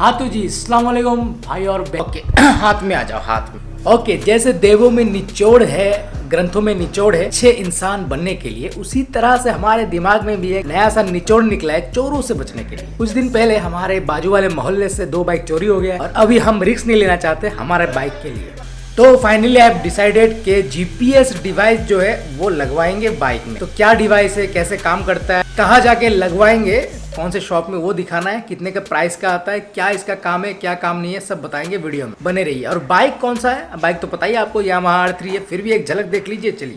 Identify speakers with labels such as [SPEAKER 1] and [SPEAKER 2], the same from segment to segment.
[SPEAKER 1] हाथू जी अस्सलाम वालेकुम भाई और ओके हाथ में आ जाओ हाथ में। ओके जैसे देवों में निचोड़ है, ग्रंथों में निचोड़ है अच्छे इंसान बनने के लिए, उसी तरह से हमारे दिमाग में भी एक नया सा निचोड़ निकला है चोरों से बचने के लिए। कुछ दिन पहले हमारे बाजू वाले मोहल्ले से 2 बाइक चोरी हो गया और अभी हम रिस्क नहीं लेना चाहते हमारे बाइक के लिए। तो फाइनली आई हैव डिसाइडेड कि जीपीएस डिवाइस जो है वो लगवाएंगे बाइक में। तो क्या डिवाइस है, कैसे काम करता है, कहाँ जाके लगवाएंगे, कौन से शॉप में वो दिखाना है, कितने का प्राइस का आता है, क्या इसका काम है क्या काम नहीं है, सब बताएंगे वीडियो में, बने रहिए। और बाइक कौन सा है, बाइक तो पता ही आपको यामाहा R3 है, फिर भी एक झलक देख लीजिए। चलिए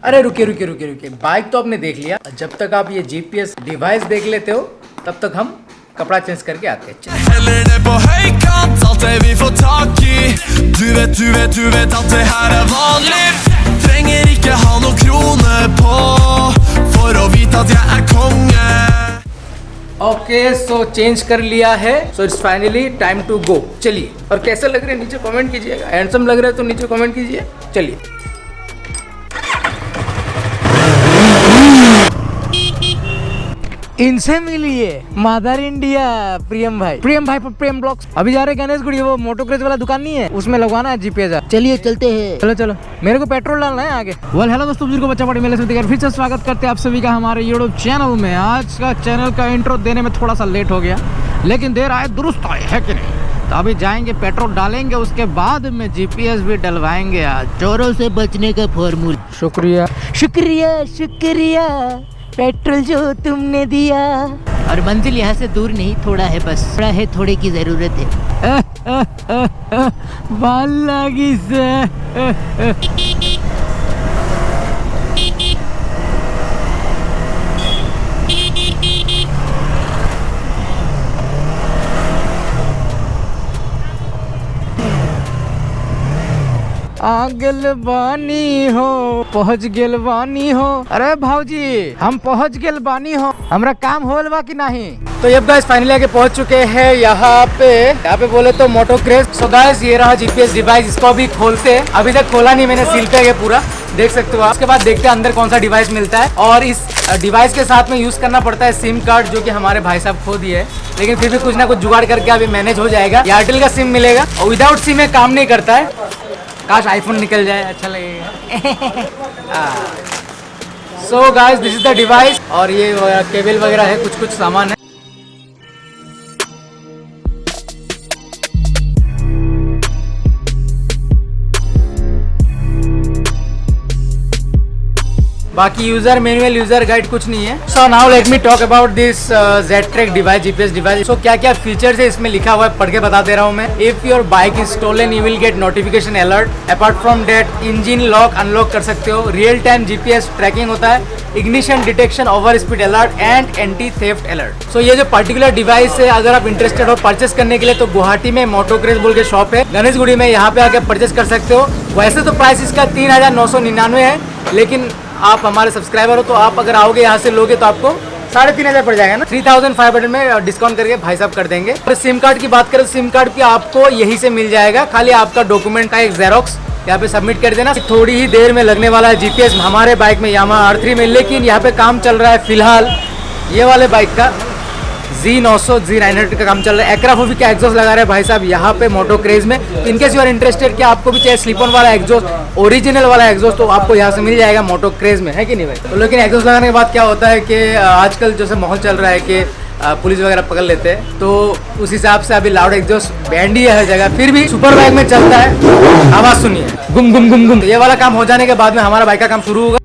[SPEAKER 1] अरे रुके, बाइक तो आपने देख लिया, जब तक आप ये जीपीएस डिवाइस देख लेते हो तब तक हम कपड़ा चेंज करके आते हैं। ओके सो चेंज कर लिया है, so it's finally time to go. चलिए, और कैसे लग रहे हैं नीचे कमेंट कीजिएगा, हैंडसम लग रहा है तो नीचे कमेंट कीजिए। चलिए इनसे मिलिए मदर इंडिया प्रियम भाई प्रेम ब्लॉग्स। अभी जा रहे गणेशगुड़ी, वो मोटोक्रेज वाला दुकान नहीं है, उसमें लगवाना है जीपीएस। चलिए चलते हैं, चलो मेरे को पेट्रोल डालना है आगे। हेलो दोस्तों, बुजुर्गों बच्चा बड़ी मेले से फिर से स्वागत करते हैं आप सभी का हमारे यूट्यूब चैनल में। आज का चैनल का इंट्रो देने में थोड़ा सा लेट हो गया, लेकिन देर आए दुरुस्त आए, है कि नहीं। तो अभी जाएंगे पेट्रोल डालेंगे, उसके बाद में जीपीएस भी डलवाएंगे। आज चोरों से बचने का फॉर्मूला। शुक्रिया शुक्रिया शुक्रिया पेट्रोल जो तुमने दिया। और मंजिल यहाँ से दूर नहीं, थोड़ा है बस, थोड़ा है, थोड़े की जरूरत है। बाल लगी से आगलबानी हो, पहुँच गेल बानी हो। अरे भाऊजी हम पहुँच गेल बानी हो, हमरा काम होल बा कि नहीं। तो ये गाइस फाइनली आके पहुँच चुके हैं यहाँ पे बोले तो मोटोक्रेज। सो गाइस ये रहा जीपीएस डिवाइस, इसको अभी खोलते हैं। अभी तक खोला नहीं मैंने, सील पे है पूरा, देख सकते हो आप। उसके बाद देखते हैं अंदर कौन सा डिवाइस मिलता है। और इस डिवाइस के साथ में यूज करना पड़ता है सिम कार्ड, जो कि हमारे भाई साहब खो दिए, लेकिन फिर भी कुछ ना कुछ जुगाड़ करके अभी मैनेज हो जाएगा। एयरटेल का सिम मिलेगा और विदाउट सिम में काम नहीं करता है। काश आईफोन निकल जाए, अच्छा लगेगा। So guys this is the device, और ये केबल वगैरह है, कुछ सामान है। बाकी यूजर मैनुअल, यूजर गाइड कुछ नहीं है। So now let me talk about this Z-Track device, GPS device. So क्या क्या फीचर्स है इसमें लिखा हुआ है, पढ़ के बता दे रहा हूँ मैं। If your bike is stolen you will get notification alert. Apart from that engine lock unlock कर सकते हो, रियल टाइम जीपीएस ट्रैकिंग होता है, ignition detection, over speed alert and anti theft alert. So ये जो पर्टिकुलर डिवाइस है, अगर आप इंटरेस्टेड हो परचेस करने के लिए, तो गुवाहाटी में मोटोक्रेज बोल के शॉप है, गणेशगुड़ी में, यहाँ पे आके परचेस कर सकते हो। वैसे तो प्राइस इसका 3999 है, लेकिन आप हमारे सब्सक्राइबर हो तो आप अगर आओगे यहाँ से लोगे तो आपको 3500 पड़ जाएगा ना, 3500 में डिस्काउंट करके भाई साहब कर देंगे। और सिम कार्ड की बात करें, सिम कार्ड भी आपको यहीं से मिल जाएगा, खाली आपका डॉक्यूमेंट का एक जेरोक्स यहाँ पे सबमिट कर देना। थोड़ी ही देर में लगने वाला है जीपीएस हमारे बाइक में, यामाहा R3 में। लेकिन यहाँ पे काम चल रहा है फिलहाल ये वाले बाइक का Z900 Z900 का काम चल रहा है। एक्राफोफी का एग्जॉस्ट लगा रहे हैं भाई साहब यहाँ पे मोटोक्रेज में। इनकेस यू आर इंटरेस्टेड कि आपको भी चाहिए स्लिप ऑन वाला एग्जॉस्ट, ओरिजिनल वाला एग्जॉस्ट, तो आपको यहाँ से मिल जाएगा मोटोक्रेज में, है कि नहीं भाई। तो लेकिन एग्जॉस्ट लगाने के बाद क्या होता है कि आजकल जैसे माहौल चल रहा है कि पुलिस वगैरह पकड़ लेते हैं, तो उस हिसाब से अभी लाउड एग्जॉस्ट बैंड ही है हर जगह, फिर भी सुपर बाइक में चलता है। आवाज सुनिए, गुम गुम गुम गुम। ये वाला काम हो जाने के बाद में हमारा बाइक का काम शुरू होगा।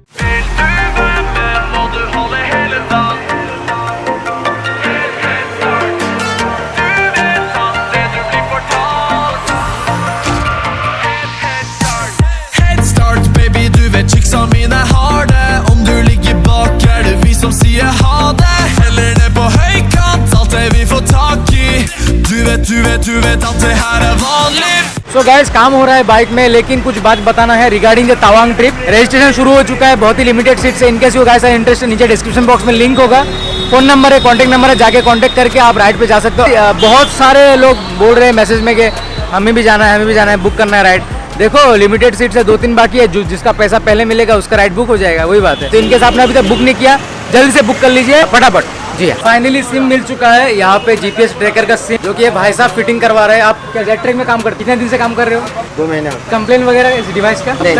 [SPEAKER 1] सो गाइस काम हो रहा है बाइक में, लेकिन कुछ बात बताना है regarding the Tawang trip. Registration शुरू हो चुका है, बहुत ही लिमिटेड सीट्स है। In case you guys are interested, नीचे डिस्क्रिप्शन बॉक्स में लिंक होगा, फ़ोन नंबर है, कॉन्टैक्ट नंबर है, जाके कॉन्टैक्ट करके आप राइड पे जा सकते हो। बहुत सारे लोग बोल रहे हैं मैसेज में कि हमें भी जाना है, बुक करना है राइड। देखो लिमिटेड सीट से 2-3 बाकी है, जिसका पैसा पहले मिलेगा उसका राइड बुक हो जाएगा, वही बात है। तो इनके साथ आपने अभी तक बुक नहीं किया, जल्दी से बुक कर लीजिए फटाफट। जी हाँ, फाइनली सिम मिल चुका है यहाँ पे, जीपीएस ट्रैकर का सिम, जो कि ये भाई साहब फिटिंग करवा रहे हैं। आप क्या जेट ट्रैक में काम करते, कितने दिन से काम कर रहे हो?
[SPEAKER 2] 2 महीने।
[SPEAKER 1] कंप्लेन वगैरह इस डिवाइस का?
[SPEAKER 2] नहीं,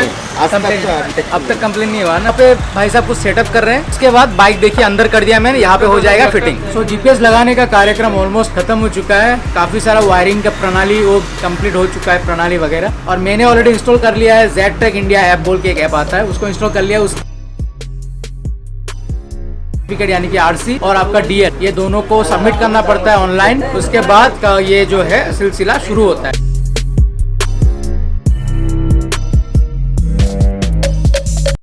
[SPEAKER 1] अब तक कंप्लेन नहीं हुआ ना। पे भाई साहब कुछ सेटअप कर रहे हैं, उसके बाद बाइक देखिए अंदर कर दिया मैंने, यहाँ पे हो जाएगा फिटिंग। सो जीपीएस लगाने का कार्यक्रम ऑलमोस्ट खत्म हो चुका है। काफी सारा वायरिंग का प्रणाली वो कंप्लीट हो चुका है, प्रणाली वगैरह। और मैंने ऑलरेडी इंस्टॉल कर लिया है, जेट ट्रैक इंडिया ऐप बोल के एक ऐप आता है, उसको इंस्टॉल कर लिया। यानी कि आरसी और आपका डीएल, ये दोनों को सबमिट करना पड़ता है ऑनलाइन। उसके बाद का ये जो है सिलसिला शुरू होता है।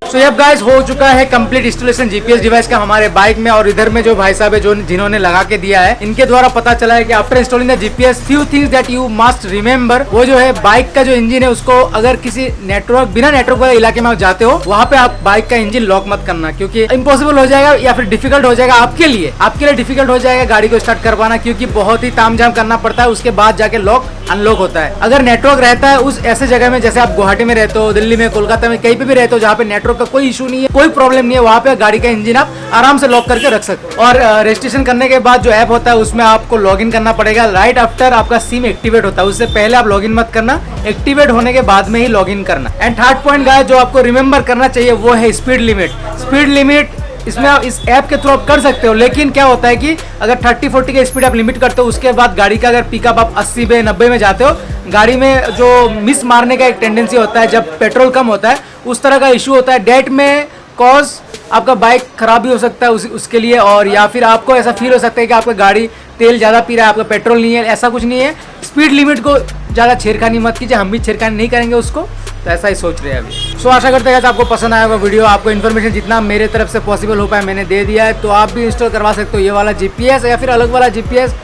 [SPEAKER 1] तो अब गाइस हो चुका है कंप्लीट इंस्टॉलेशन जीपीएस डिवाइस का हमारे बाइक में। और इधर में जो भाई साहब है जो जिन्होंने लगा के दिया है, इनके द्वारा पता चला है कि after installing the GPS few things that you must remember. वो जो है बाइक का जो इंजन है उसको अगर किसी नेटवर्क बिना नेटवर्क वाले इलाके में आप जाते हो, वहाँ पे आप बाइक का इंजन लॉक मत करना, क्योंकि इम्पॉसिबल हो जाएगा या फिर डिफिकल्ट हो जाएगा आपके लिए डिफिकल्ट हो जाएगा गाड़ी को स्टार्ट कर पाना, क्योंकि बहुत ही तामझाम करना पड़ता है, उसके बाद जाके लॉक अनलॉक होता है। अगर नेटवर्क रहता है उस ऐसे जगह में, जैसे आप गुवाहाटी में रहते हो, दिल्ली में, कोलकाता में, कहीं पे भी रहते हो जहाँ पे नेटवर्क का कोई इशू नहीं है, कोई प्रॉब्लम नहीं है, वहाँ पे गाड़ी का इंजन आप आराम से लॉक करके रख सकते हो। और रजिस्ट्रेशन करने के बाद जो ऐप होता है उसमें आपको लॉगिन करना पड़ेगा राइट आफ्टर आपका सिम एक्टिवेट होता है, उससे पहले आप लॉगिन मत करना, एक्टिवेट होने के बाद में ही लॉगिन करना। एंड थर्ड पॉइंट गाइस जो आपको रिमेंबर करना चाहिए वो है स्पीड लिमिट। इसमें आप इस ऐप के थ्रू आप कर सकते हो, लेकिन क्या होता है कि अगर 30-40 की स्पीड आप लिमिट करते हो, उसके बाद गाड़ी का अगर पिकअप आप 80 पे 90 में जाते हो, गाड़ी में जो मिस मारने का एक टेंडेंसी होता है जब पेट्रोल कम होता है, उस तरह का इशू होता है। डेट में कॉज आपका बाइक खराब भी हो सकता है उसके लिए, और या फिर आपको ऐसा फील हो सकता है कि आपका गाड़ी तेल ज़्यादा पी रहा है, आपका पेट्रोल नहीं है। ऐसा कुछ नहीं है, स्पीड लिमिट को ज़्यादा छेड़खानी मत कीजिए, हम भी छेड़खानी नहीं करेंगे उसको, तो ऐसा ही सोच रहे हैं अभी। सो आशा करते हैं कि आपको पसंद आया होगा वीडियो, आपको इन्फॉर्मेशन जितना मेरे तरफ से पॉसिबल हो पाए मैंने दे दिया है। तो आप भी इंस्टॉल करवा सकते हो ये वाला जीपीएस या फिर अलग वाला जीपीएस,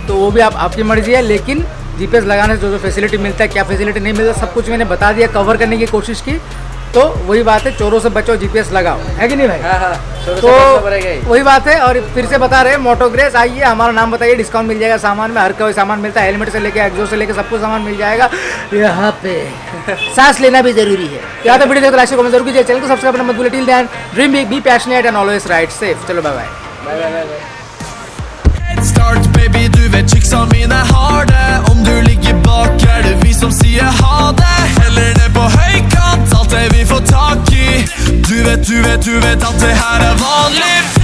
[SPEAKER 1] तो वो भी आपकी मर्जी है। लेकिन जीपीएस लगाने से जो फैसिलिटी मिलता है, क्या फैसिलिटी नहीं मिलता, सब कुछ मैंने बता दिया, कवर करने की कोशिश की। तो वही बात है, चोरों से बचो, जीपीएस लगाओ, है कि नहीं भाई? तो वही बात है। और फिर से बता रहे हैं, मोटोग्रेस आइए, हमारा नाम बताइए, डिस्काउंट मिल जाएगा सामान में, हर कोई सामान मिलता है, हेलमेट से लेके एग्जॉस्ट से लेके सब कुछ सामान मिल जाएगा यहाँ पे। सांस लेना भी जरूरी है। यहाँ तो वीडियो देखो, लाइक कमेंट जरूर कीजिए, चैनल को सब्सक्राइब करना मत भूलिए। Till then dream big, be passionate and always ride safe. चलो bye bye.
[SPEAKER 3] Start, baby, du vet chicksa mine har det. Om du ligger bak er det vi som sier ha det. Heller ned på høykant, alt det vi får tak i. Du vet at det her er vanlig.